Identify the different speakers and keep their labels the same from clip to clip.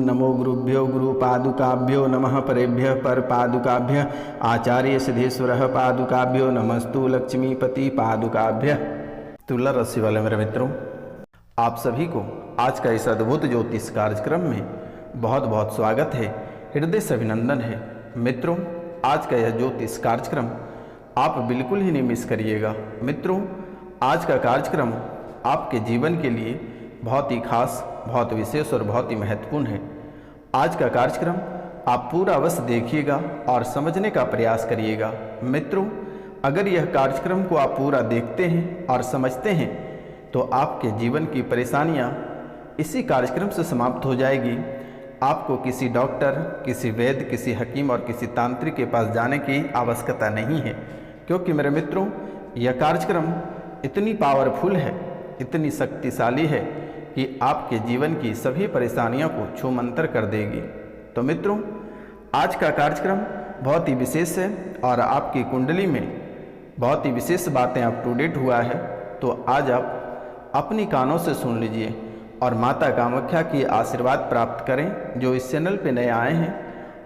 Speaker 1: नमो गुरुभ्यो गुरुपादुकाभ्यो नमः परेभ्यः परपादुकाभ्यः आचार्य सिद्धेश्वरः पादुकाभ्यो नमस्तु लक्ष्मीपति पादुकाभ्यः। तुला राशि वाले मेरे मित्रों, आप सभी को आज का इस अद्भुत ज्योतिष कार्यक्रम में बहुत बहुत स्वागत है, हृदय से अभिनंदन है। मित्रों, आज का यह ज्योतिष कार्यक्रम आप बिल्कुल ही नहीं मिस करिएगा। मित्रों, आज का कार्यक्रम आपके जीवन के लिए बहुत ही खास, बहुत विशेष और बहुत ही महत्वपूर्ण है। आज का कार्यक्रम आप पूरा अवश्य देखिएगा और समझने का प्रयास करिएगा। मित्रों, अगर यह कार्यक्रम को आप पूरा देखते हैं और समझते हैं तो आपके जीवन की परेशानियां इसी कार्यक्रम से समाप्त हो जाएगी। आपको किसी डॉक्टर, किसी वैद्य, किसी हकीम और किसी तांत्रिक के पास जाने की आवश्यकता नहीं है, क्योंकि मेरे मित्रों यह कार्यक्रम इतनी पावरफुल है, इतनी शक्तिशाली है कि आपके जीवन की सभी परेशानियों को छूमंतर कर देगी। तो मित्रों, आज का कार्यक्रम बहुत ही विशेष है और आपकी कुंडली में बहुत ही विशेष बातें अप टू डेट हुआ है। तो आज आप अपनी कानों से सुन लीजिए और माता कामाख्या की आशीर्वाद प्राप्त करें। जो इस चैनल पे नए आए हैं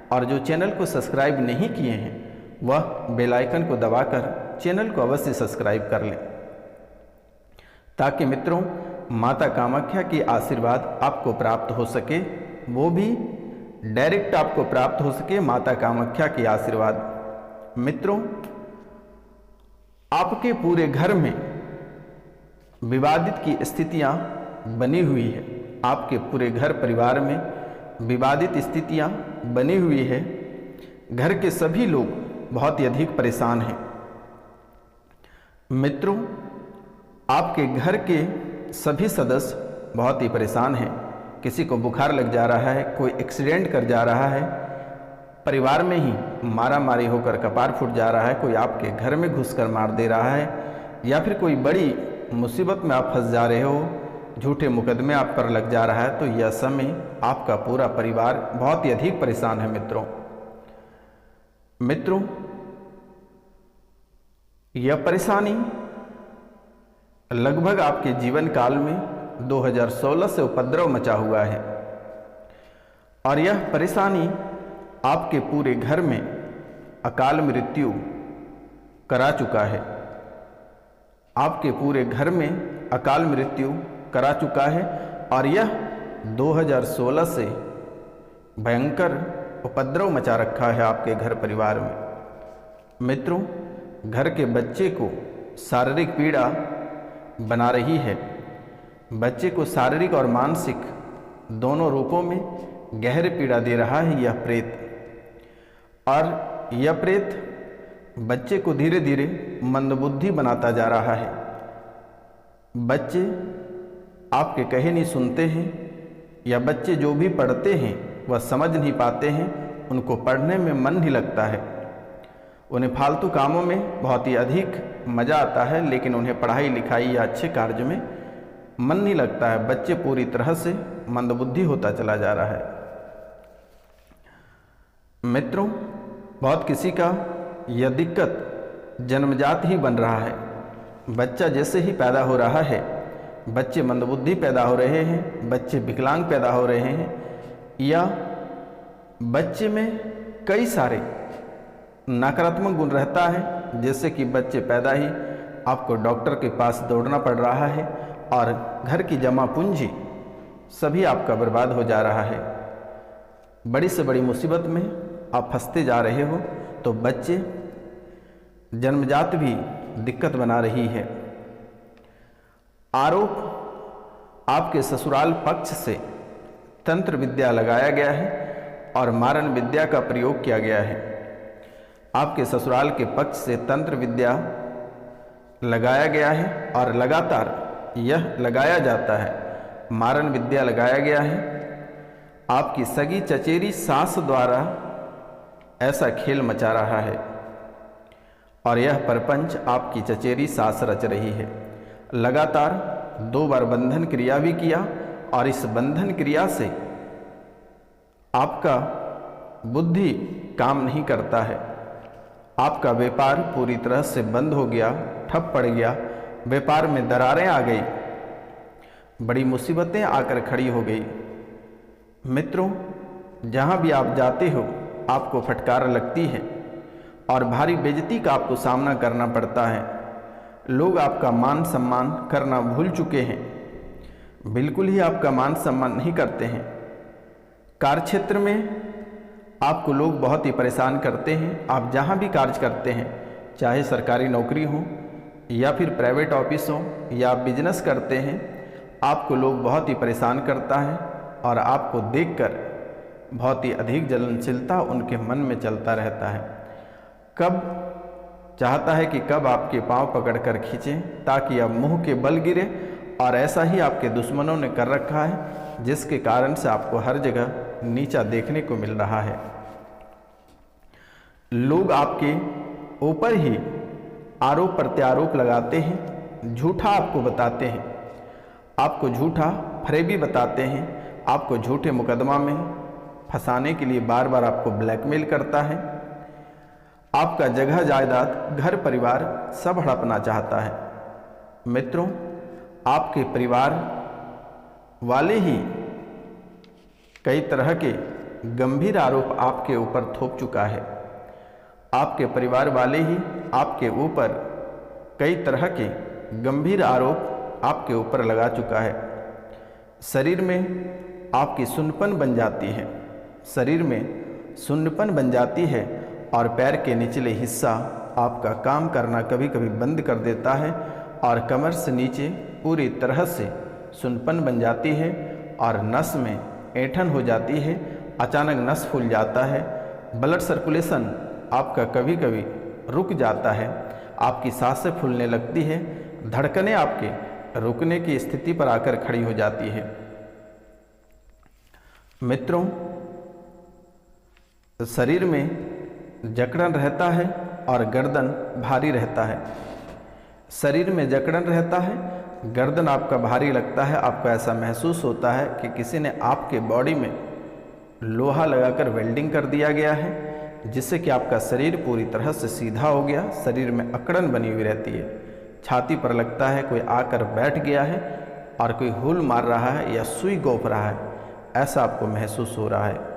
Speaker 1: और जो चैनल को सब्सक्राइब नहीं किए हैं, वह बेल आइकन को दबाकर चैनल को अवश्य सब्सक्राइब कर लें, ताकि मित्रों माता कामाख्या की आशीर्वाद आपको प्राप्त हो सके, वो भी डायरेक्ट आपको प्राप्त हो सके, माता कामाख्या की आशीर्वाद। मित्रों, आपके पूरे घर में विवादित की स्थितियां बनी हुई है, आपके पूरे घर परिवार में विवादित स्थितियां बनी हुई है। घर के सभी लोग बहुत ही अधिक परेशान हैं। मित्रों, आपके घर के सभी सदस्य बहुत ही परेशान हैं। किसी को बुखार लग जा रहा है, कोई एक्सीडेंट कर जा रहा है, परिवार में ही मारा मारी होकर कपार फूट जा रहा है, कोई आपके घर में घुसकर मार दे रहा है, या फिर कोई बड़ी मुसीबत में आप फंस जा रहे हो, झूठे मुकदमे आप पर लग जा रहा है। तो यह समय आपका पूरा परिवार बहुत ही अधिक परेशान है। मित्रों, यह परेशानी लगभग आपके जीवन काल में 2016 से उपद्रव मचा हुआ है और यह परेशानी आपके पूरे घर में अकाल मृत्यु करा चुका है। आपके पूरे घर में अकाल मृत्यु करा चुका है और यह 2016 से भयंकर उपद्रव मचा रखा है आपके घर परिवार में। मित्रों, घर के बच्चे को शारीरिक पीड़ा बना रही है। बच्चे को शारीरिक और मानसिक दोनों रूपों में गहरी पीड़ा दे रहा है यह प्रेत, और यह प्रेत बच्चे को धीरे धीरे मंदबुद्धि बनाता जा रहा है। बच्चे आपके कहे नहीं सुनते हैं, या बच्चे जो भी पढ़ते हैं वह समझ नहीं पाते हैं, उनको पढ़ने में मन नहीं लगता है, उन्हें फालतू कामों में बहुत ही अधिक मज़ा आता है, लेकिन उन्हें पढ़ाई लिखाई या अच्छे कार्य में मन नहीं लगता है। बच्चे पूरी तरह से मंदबुद्धि होता चला जा रहा है। मित्रों, बहुत किसी का यह दिक्कत जन्मजात ही बन रहा है। बच्चा जैसे ही पैदा हो रहा है, बच्चे मंदबुद्धि पैदा हो रहे हैं, बच्चे विकलांग पैदा हो रहे हैं, या बच्चे में कई सारे नकारात्मक गुण रहता है, जैसे कि बच्चे पैदा ही आपको डॉक्टर के पास दौड़ना पड़ रहा है और घर की जमा पूंजी सभी आपका बर्बाद हो जा रहा है। बड़ी से बड़ी मुसीबत में आप फंसते जा रहे हो, तो बच्चे जन्मजात भी दिक्कत बना रही है। आरोप आपके ससुराल पक्ष से तंत्र विद्या लगाया गया है और मारण विद्या का प्रयोग किया गया है। आपके ससुराल के पक्ष से तंत्र विद्या लगाया गया है और लगातार यह लगाया जाता है। मारण विद्या लगाया गया है। आपकी सगी चचेरी सास द्वारा ऐसा खेल मचा रहा है और यह परपंच आपकी चचेरी सास रच रही है। लगातार 2 बार बंधन क्रिया भी किया और इस बंधन क्रिया से आपका बुद्धि काम नहीं करता है। आपका व्यापार पूरी तरह से बंद हो गया, ठप पड़ गया, व्यापार में दरारें आ गई, बड़ी मुसीबतें आकर खड़ी हो गई। मित्रों, जहाँ भी आप जाते हो आपको फटकार लगती है और भारी बेइज्जती का आपको सामना करना पड़ता है। लोग आपका मान सम्मान करना भूल चुके हैं, बिल्कुल ही आपका मान सम्मान नहीं करते हैं। कार्य क्षेत्र में आपको लोग बहुत ही परेशान करते हैं। आप जहाँ भी कार्य करते हैं, चाहे सरकारी नौकरी हो या फिर प्राइवेट ऑफिस हो या बिजनेस करते हैं, आपको लोग बहुत ही परेशान करता है और आपको देखकर बहुत ही अधिक जलनशीलता उनके मन में चलता रहता है। कब चाहता है कि कब आपके पांव पकड़कर खींचें ताकि अब मुंह के बल गिरे, और ऐसा ही आपके दुश्मनों ने कर रखा है, जिसके कारण से आपको हर जगह नीचा देखने को मिल रहा है। लोग आपके ऊपर ही आरोप प्रत्यारोप लगाते हैं, झूठा आपको बताते हैं, आपको झूठा फरेबी बताते हैं, आपको झूठे मुकदमा में फंसाने के लिए बार बार आपको ब्लैकमेल करता है। आपका जगह जायदाद घर परिवार सब हड़पना चाहता है। मित्रों, आपके परिवार वाले ही कई तरह के गंभीर आरोप आपके ऊपर थोप चुका है। आपके परिवार वाले ही आपके ऊपर कई तरह के गंभीर आरोप आपके ऊपर लगा चुका है। शरीर में आपकी सुन्नपन बन जाती है, शरीर में सुन्नपन बन जाती है और पैर के निचले हिस्सा आपका काम करना कभी कभी बंद कर देता है और कमर से नीचे पूरी तरह से सुन्नपन बन जाती है और नस में ऐंठन हो जाती है। अचानक नस फूल जाता है, ब्लड सर्कुलेशन आपका कभी कभी रुक जाता है, आपकी सांसें फूलने लगती है, धड़कनें आपके रुकने की स्थिति पर आकर खड़ी हो जाती है। मित्रों, शरीर में जकड़न रहता है और गर्दन भारी रहता है। शरीर में जकड़न रहता है, गर्दन आपका भारी लगता है। आपको ऐसा महसूस होता है कि किसी ने आपके बॉडी में लोहा लगाकर वेल्डिंग कर दिया गया है, जिससे कि आपका शरीर पूरी तरह से सीधा हो गया। शरीर में अकड़न बनी हुई रहती है, छाती पर लगता है कोई आकर बैठ गया है और कोई हुल मार रहा है या सुई गोप रहा है, ऐसा आपको महसूस हो रहा है।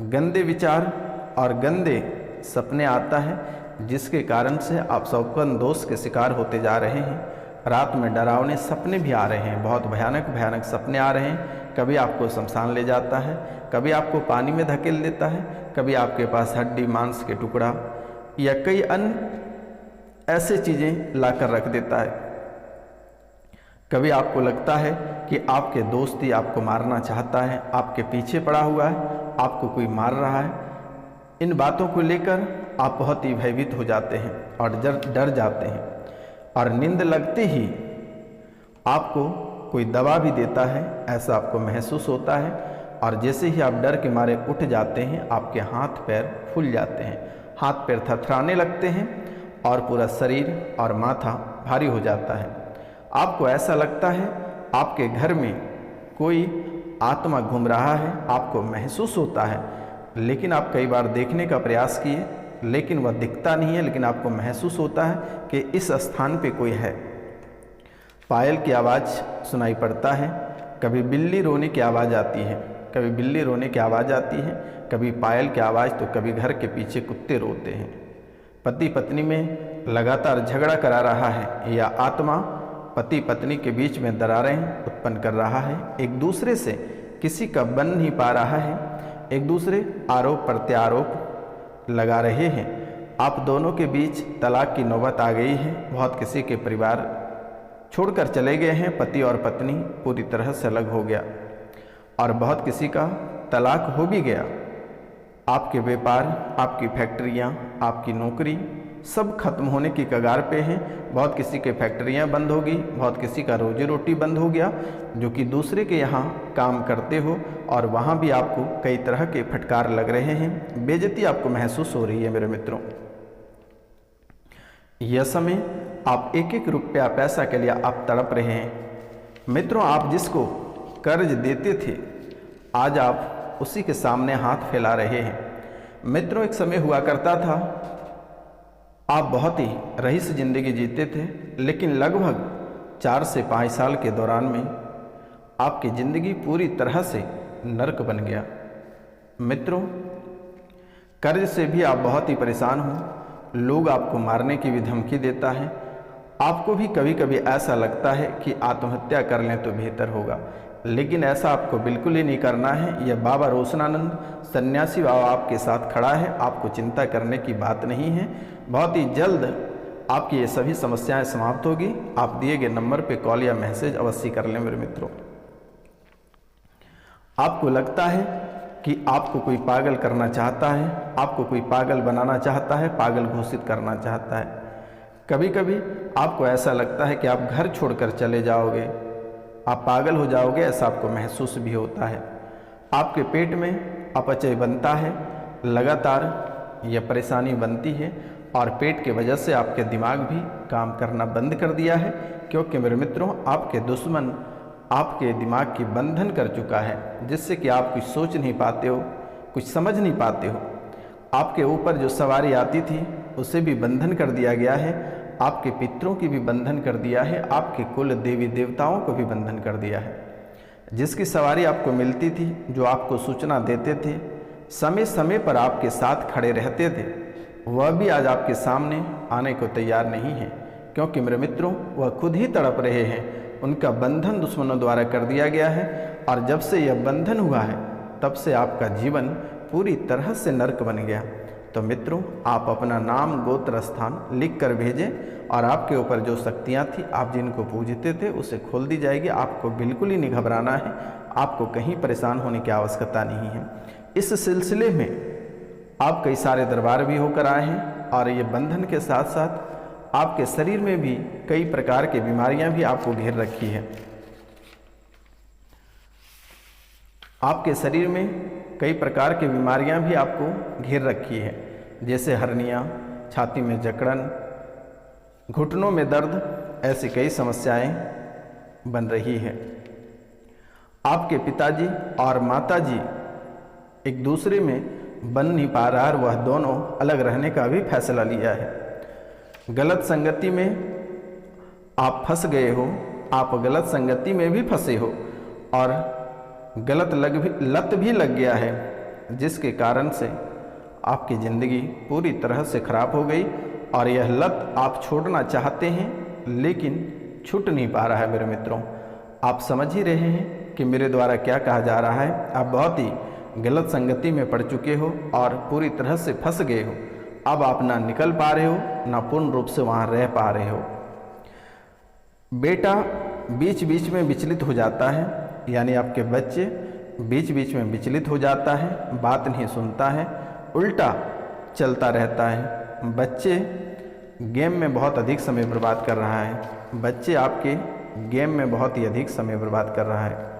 Speaker 1: गंदे विचार और गंदे सपने आता है, जिसके कारण से आप स्वप्न दोष के शिकार होते जा रहे हैं। रात में डरावने सपने भी आ रहे हैं, बहुत भयानक भयानक सपने आ रहे हैं। कभी आपको शमशान ले जाता है, कभी आपको पानी में धकेल देता है, कभी आपके पास हड्डी मांस के टुकड़ा या कई अन्य ऐसे चीज़ें लाकर रख देता है। कभी आपको लगता है कि आपके दोस्त ही आपको मारना चाहता है, आपके पीछे पड़ा हुआ है, आपको कोई मार रहा है। इन बातों को लेकर आप बहुत ही भयभीत हो जाते हैं और डर जाते हैं, और नींद लगते ही आपको कोई दवा भी देता है, ऐसा आपको महसूस होता है। और जैसे ही आप डर के मारे उठ जाते हैं, आपके हाथ पैर फूल जाते हैं, हाथ पैर थरथराने लगते हैं और पूरा शरीर और माथा भारी हो जाता है। आपको ऐसा लगता है आपके घर में कोई आत्मा घूम रहा है, आपको महसूस होता है। लेकिन आप कई बार देखने का प्रयास किए, लेकिन वह दिखता नहीं है, लेकिन आपको महसूस होता है कि इस स्थान पे कोई है। पायल की आवाज़ सुनाई पड़ता है, कभी बिल्ली रोने की आवाज़ आती है, कभी बिल्ली रोने की आवाज़ आती है, कभी पायल की आवाज़, तो कभी घर के पीछे कुत्ते रोते हैं। पति पत्नी में लगातार झगड़ा करा रहा है, या आत्मा पति पत्नी के बीच में दरारें उत्पन्न कर रहा है, एक दूसरे से किसी का बन नहीं पा रहा है, एक दूसरे आरोप प्रत्यारोप लगा रहे हैं। आप दोनों के बीच तलाक की नौबत आ गई है। बहुत किसी के परिवार छोड़कर चले गए हैं, पति और पत्नी पूरी तरह से अलग हो गया, और बहुत किसी का तलाक हो भी गया। आपके व्यापार, आपकी फैक्ट्रियां, आपकी नौकरी सब खत्म होने की कगार पे हैं। बहुत किसी के फैक्ट्रियां बंद होगी, बहुत किसी का रोजी रोटी बंद हो गया, जो कि दूसरे के यहाँ काम करते हो, और वहाँ भी आपको कई तरह के फटकार लग रहे हैं, बेइज्जती आपको महसूस हो रही है। मेरे मित्रों, यह समय आप एक एक रुपया पैसा के लिए आप तड़प रहे हैं। मित्रों, आप जिसको कर्ज देते थे, आज आप उसी के सामने हाथ फैला रहे हैं। मित्रों, एक समय हुआ करता था, आप बहुत ही रईस जिंदगी जीते थे, लेकिन लगभग 4 से 5 साल के दौरान में आपकी ज़िंदगी पूरी तरह से नरक बन गया। मित्रों, कर्ज से भी आप बहुत ही परेशान हो, लोग आपको मारने की भी धमकी देता है, आपको भी कभी कभी ऐसा लगता है कि आत्महत्या कर लें तो बेहतर होगा, लेकिन ऐसा आपको बिल्कुल ही नहीं करना है। यह बाबा रोशनानंद सन्यासी बाबा आपके साथ खड़ा है, आपको चिंता करने की बात नहीं है। बहुत ही जल्द आपकी ये सभी समस्याएं समाप्त होगी। आप दिए गए नंबर पे कॉल या मैसेज अवश्य कर लें मेरे मित्रों। आपको लगता है कि आपको कोई पागल करना चाहता है, आपको कोई पागल बनाना चाहता है, पागल घोषित करना चाहता है। कभी कभी आपको ऐसा लगता है कि आप घर छोड़कर चले जाओगे, आप पागल हो जाओगे, ऐसा आपको महसूस भी होता है। आपके पेट में अपचय बनता है, लगातार यह परेशानी बनती है और पेट की वजह से आपके दिमाग भी काम करना बंद कर दिया है, क्योंकि मेरे मित्रों आपके दुश्मन आपके दिमाग की बंधन कर चुका है, जिससे कि आप कुछ सोच नहीं पाते हो, कुछ समझ नहीं पाते हो। आपके ऊपर जो सवारी आती थी उसे भी बंधन कर दिया गया है, आपके पितरों की भी बंधन कर दिया है, आपके कुल देवी देवताओं को भी बंधन कर दिया है। जिसकी सवारी आपको मिलती थी, जो आपको सूचना देते थे, समय समय पर आपके साथ खड़े रहते थे, वह भी आज आपके सामने आने को तैयार नहीं है, क्योंकि मेरे मित्रों वह खुद ही तड़प रहे हैं। उनका बंधन दुश्मनों द्वारा कर दिया गया है और जब से यह बंधन हुआ है तब से आपका जीवन पूरी तरह से नरक बन गया। तो मित्रों, आप अपना नाम गोत्र स्थान लिख कर भेजें और आपके ऊपर जो शक्तियाँ थी, आप जिनको पूजते थे, उसे खोल दी जाएगी। आपको बिल्कुल ही नहीं घबराना है, आपको कहीं परेशान होने की आवश्यकता नहीं है। इस सिलसिले में आप कई सारे दरबार भी होकर आए हैं और ये बंधन के साथ साथ आपके शरीर में भी कई प्रकार की बीमारियां भी आपको घेर रखी है। आपके शरीर में कई प्रकार की बीमारियां भी आपको घेर रखी है, जैसे हर्निया, छाती में जकड़न, घुटनों में दर्द, ऐसी कई समस्याएं बन रही है। आपके पिताजी और माताजी एक दूसरे में बन नहीं पा रहा और वह दोनों अलग रहने का भी फैसला लिया है। गलत संगति में आप फंस गए हो, आप गलत संगति में भी फंसे हो और गलत लत भी लग गया है, जिसके कारण से आपकी ज़िंदगी पूरी तरह से खराब हो गई और यह लत आप छोड़ना चाहते हैं लेकिन छूट नहीं पा रहा है। मेरे मित्रों, आप समझ ही रहे हैं कि मेरे द्वारा क्या कहा जा रहा है। आप बहुत ही गलत संगति में पड़ चुके हो और पूरी तरह से फंस गए हो। अब आप ना निकल पा रहे हो, ना पूर्ण रूप से वहाँ रह पा रहे हो। बेटा बीच बीच में विचलित हो जाता है, यानी आपके बच्चे बीच बीच में विचलित हो जाता है, बात नहीं सुनता है, उल्टा चलता रहता है। बच्चे गेम में बहुत अधिक समय बर्बाद कर रहा है, बच्चे आपके गेम में बहुत ही अधिक समय बर्बाद कर रहा है।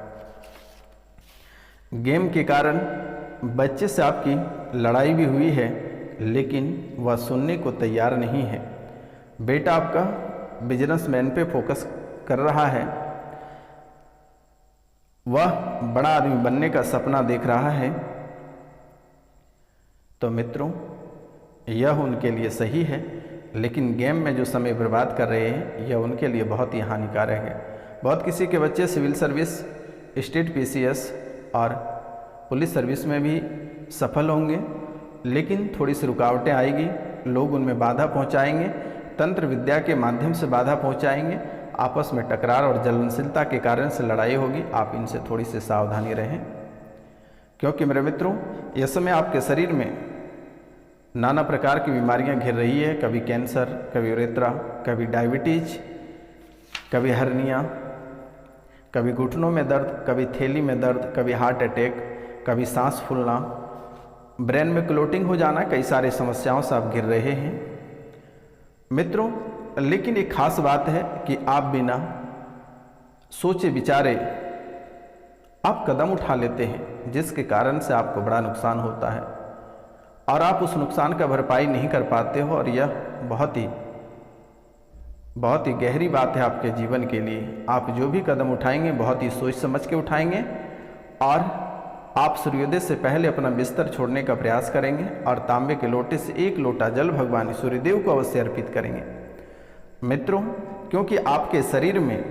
Speaker 1: गेम के कारण बच्चे से आपकी लड़ाई भी हुई है, लेकिन वह सुनने को तैयार नहीं है। बेटा आपका बिजनेसमैन पे फोकस कर रहा है, वह बड़ा आदमी बनने का सपना देख रहा है। तो मित्रों, यह उनके लिए सही है, लेकिन गेम में जो समय बर्बाद कर रहे हैं यह उनके लिए बहुत ही हानिकारक है। बहुत किसी के बच्चे सिविल सर्विस, स्टेट पीसीएस और पुलिस सर्विस में भी सफल होंगे, लेकिन थोड़ी सी रुकावटें आएगी, लोग उनमें बाधा पहुंचाएंगे, तंत्र विद्या के माध्यम से बाधा पहुंचाएंगे, आपस में टकरार और जलनशीलता के कारण से लड़ाई होगी। आप इनसे थोड़ी सी सावधानी रहें, क्योंकि मेरे मित्रों यह समय आपके शरीर में नाना प्रकार की बीमारियां घिर रही है। कभी कैंसर, कभी उरेत्रा, कभी डायबिटीज, कभी हर्निया, कभी घुटनों में दर्द, कभी थैली में दर्द, कभी हार्ट अटैक, कभी सांस फूलना, ब्रेन में क्लोटिंग हो जाना, कई सारी समस्याओं से आप घिर रहे हैं मित्रों। लेकिन एक खास बात है कि आप बिना सोचे विचारे आप कदम उठा लेते हैं, जिसके कारण से आपको बड़ा नुकसान होता है और आप उस नुकसान का भरपाई नहीं कर पाते हो। और यह बहुत ही गहरी बात है आपके जीवन के लिए। आप जो भी कदम उठाएंगे बहुत ही सोच समझ के उठाएंगे और आप सूर्योदय से पहले अपना बिस्तर छोड़ने का प्रयास करेंगे और तांबे के लोटे से 1 लोटा जल भगवान सूर्यदेव को अवश्य अर्पित करेंगे मित्रों, क्योंकि आपके शरीर में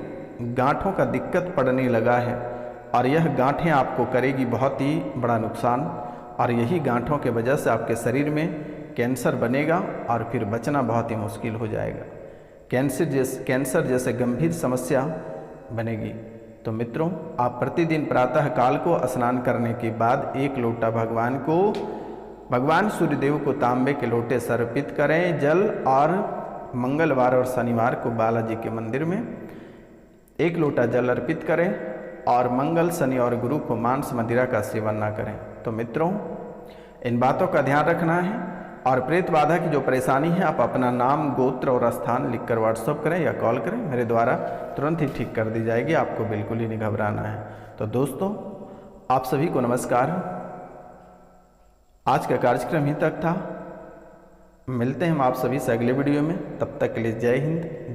Speaker 1: गांठों का दिक्कत पड़ने लगा है और यह गांठें आपको करेगी बहुत ही बड़ा नुकसान, और यही गांठों के वजह से आपके शरीर में कैंसर बनेगा और फिर बचना बहुत ही मुश्किल हो जाएगा। कैंसर जैसे गंभीर समस्या बनेगी। तो मित्रों, आप प्रतिदिन प्रातः काल को स्नान करने के बाद 1 लोटा भगवान सूर्यदेव को तांबे के लोटे से अर्पित करें जल, और मंगलवार और शनिवार को बालाजी के मंदिर में 1 लोटा जल अर्पित करें, और मंगल, शनि और गुरु को मांस मदिरा का सेवन ना करें। तो मित्रों, इन बातों का ध्यान रखना है। और प्रेत बाधा की जो परेशानी है, आप अपना नाम, गोत्र और स्थान लिखकर व्हाट्सअप करें या कॉल करें, मेरे द्वारा तुरंत ही ठीक कर दी जाएगी। आपको बिल्कुल ही नहीं घबराना है। तो दोस्तों, आप सभी को नमस्कार। आज का कार्यक्रम ही तक था। मिलते हैं हम आप सभी से अगले वीडियो में। तब तक के लिए जय हिंद।